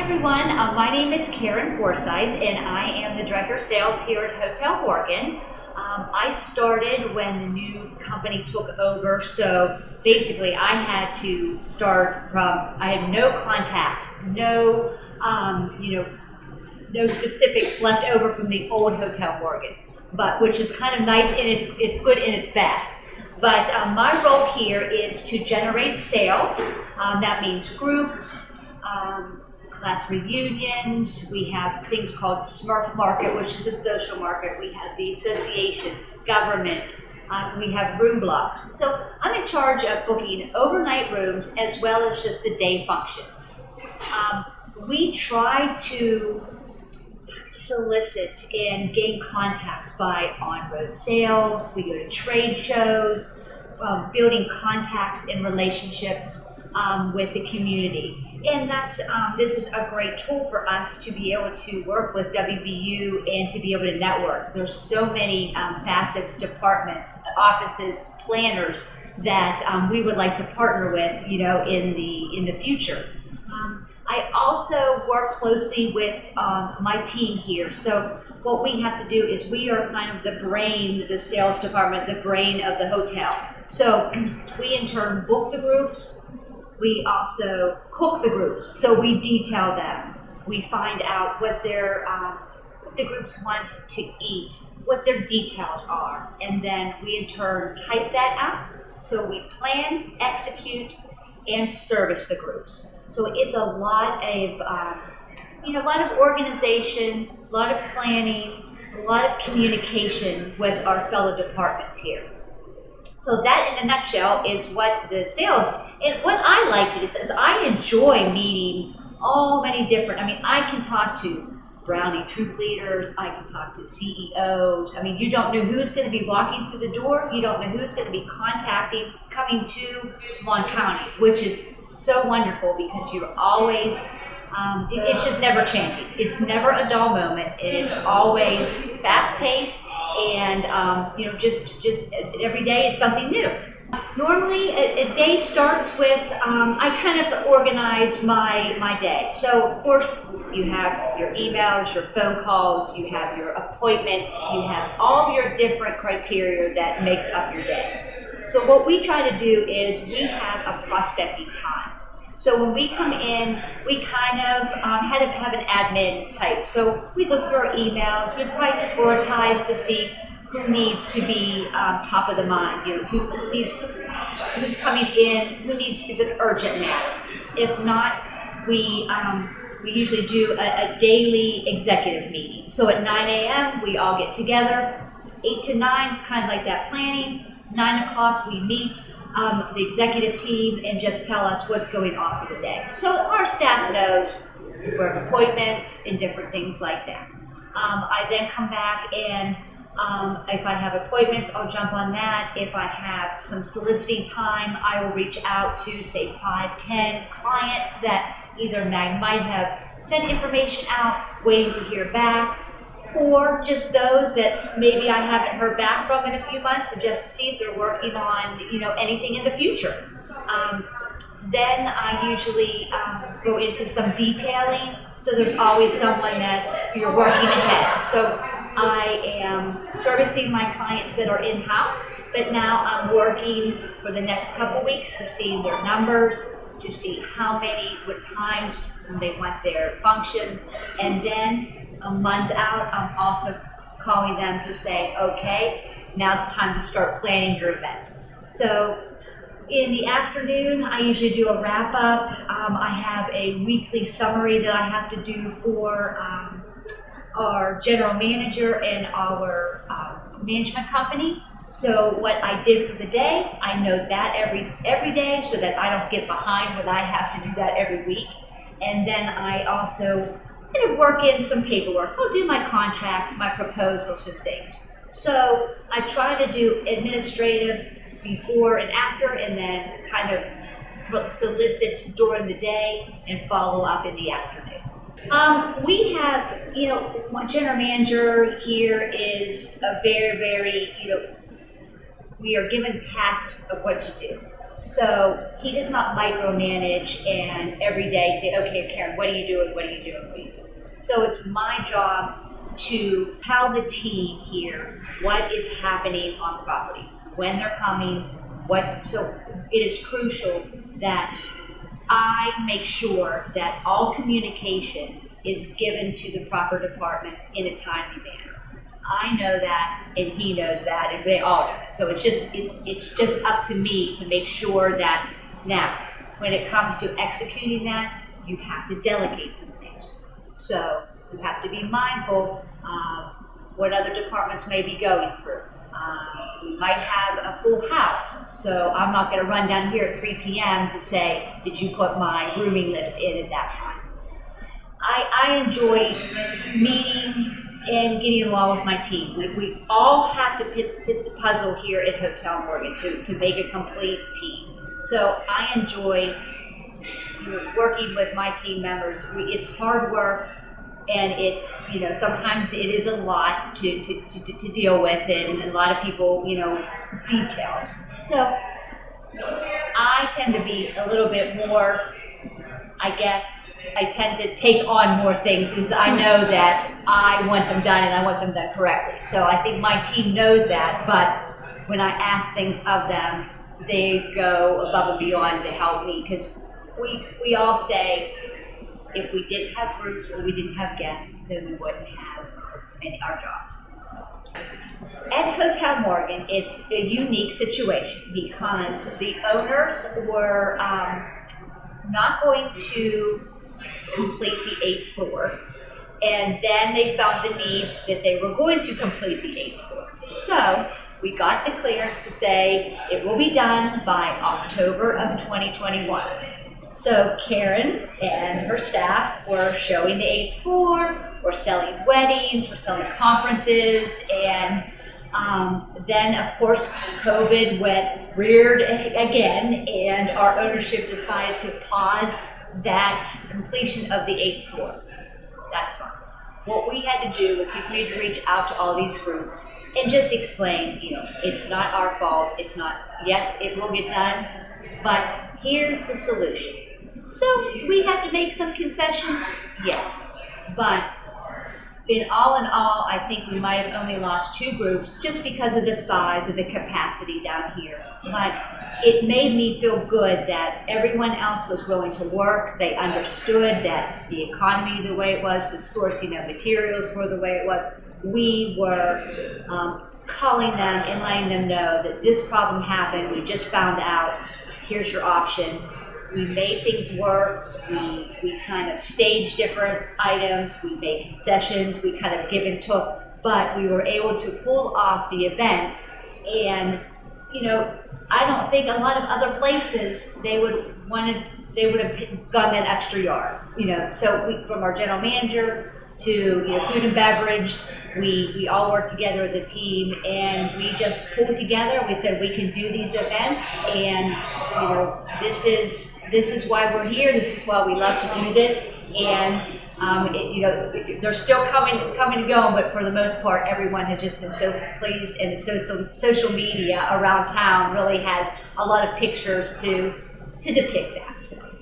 everyone. My name is Karen Forsyth, and I am the Director of Sales here at Hotel Morgan. I started when the new company took over, so basically I had to start from, I had no contacts, no specifics left over from the old Hotel Morgan, but which is kind of nice, and it's good and it's bad. But my role here is to generate sales. That means groups, class reunions. We have things called Smurf Market, which is a social market. We have the associations, government. We have room blocks. So I'm in charge of booking overnight rooms as well as just the day functions. We try to solicit and gain contacts by on-road sales. We go to trade shows, building contacts and relationships with the community. And that's this is a great tool for us to be able to work with WVU and to be able to network. There's so many facets, departments, offices, planners that we would like to partner with, in the future. I also work closely with my team here. So what we have to do is we are kind of the brain, the sales department, the brain of the hotel. So we in turn book the groups. We also cook the groups, so we detail them. We find out what the groups want to eat, what their details are, and then we in turn type that out. So we plan, execute, and service the groups. So it's a lot of organization, a lot of planning, a lot of communication with our fellow departments here. So that, in a nutshell, is what the sales, and what I like is I enjoy meeting many different, I can talk to Brownie troop leaders, I can talk to CEOs. You don't know who's going to be walking through the door, you don't know who's going to be coming to Long County, which is so wonderful because you're always, it's just never changing. It's never a dull moment. It's always fast-paced, and just every day it's something new. Normally, a day starts with, I kind of organize my day. So, of course, you have your emails, your phone calls, you have your appointments, you have all your different criteria that makes up your day. So what we try to do is we have a prospecting time. So when we come in, we kind of have an admin type. So we look through our emails, we prioritize to see who needs to be top of the mind, who's coming in, is an urgent matter. If not, we usually do a daily executive meeting. So at 9 a.m. we all get together. 8 to 9 is kind of like that planning. 9 o'clock we meet the executive team and just tell us what's going on for the day. So our staff knows we have appointments and different things like that. I then come back and if I have appointments, I'll jump on that. If I have some soliciting time, I will reach out to, say, 5, 10 clients that either might have sent information out, waiting to hear back, or just those that maybe I haven't heard back from in a few months, and just to see if they're working on, anything in the future. Then I usually go into some detailing. So there's always someone you're working ahead. So I am servicing my clients that are in-house, but now I'm working for the next couple weeks to see their numbers, to see what times they want their functions, and then a month out, I'm also calling them to say, okay, now it's time to start planning your event. So in the afternoon, I usually do a wrap-up. I have a weekly summary that I have to do for our general manager and our management company. So what I did for the day, I know that every day so that I don't get behind when I have to do that every week. And then I also kind of work in some paperwork. I'll do my contracts, my proposals and things. So I try to do administrative before and after, and then kind of solicit during the day and follow up in the afternoon. We have, my general manager here is a very, very, we are given tasks of what to do. So he does not micromanage and every day say, okay, Karen, what are you doing? What are you doing? What are you doing? So it's my job to tell the team here what is happening on property, when they're coming, so it is crucial that I make sure that all communication is given to the proper departments in a timely manner. I know that, and he knows that, and they all know it. So it's just up to me to make sure that now, when it comes to executing that, you have to delegate some things. So you have to be mindful of what other departments may be going through. We might have a full house, so I'm not going to run down here at 3 p.m. to say, did you put my grooming list in at that time? I enjoy meeting and getting along with my team. We all have to fit the puzzle here at Hotel Morgan to make a complete team. So I enjoy working with my team members. It's hard work, and it's, sometimes it is a lot to deal with, and a lot of people, details. So I tend to be a little bit more, I guess, I tend to take on more things because I know that I want them done and I want them done correctly. So I think my team knows that, but when I ask things of them, they go above and beyond to help me, because we all say, if we didn't have groups or we didn't have guests, then we wouldn't have our jobs. So. At Hotel Morgan, it's a unique situation because the owners were not going to complete the 8th floor, and then they found the need that they were going to complete the 8th floor. So we got the clearance to say it will be done by October of 2021. So Karen and her staff were showing the 8th floor, we're selling weddings, we're selling conferences, and then of course COVID reared again, and our ownership decided to pause that completion of the 8th floor. That's fine. What we had to do was we had to reach out to all these groups and just explain, it's not our fault, yes, it will get done, but here's the solution. So we have to make some concessions, yes, but in all, I think we might have only lost 2 groups just because of the size of the capacity down here. But it made me feel good that everyone else was willing to work. They understood that the economy the way it was, the sourcing of materials were the way it was. We were calling them and letting them know that this problem happened. We just found out. Here's your option. We made things work. We kind of staged different items. We made concessions. We kind of give and took, but we were able to pull off the events. And I don't think a lot of other places they would have gone that extra yard. So from our general manager to food and beverage, we all worked together as a team, and we just pulled together. We said we can do these events, and this is why we're here. This is why we love to do this, and they're still coming and going, but for the most part, everyone has just been so pleased, and the social media around town really has a lot of pictures to depict that. So.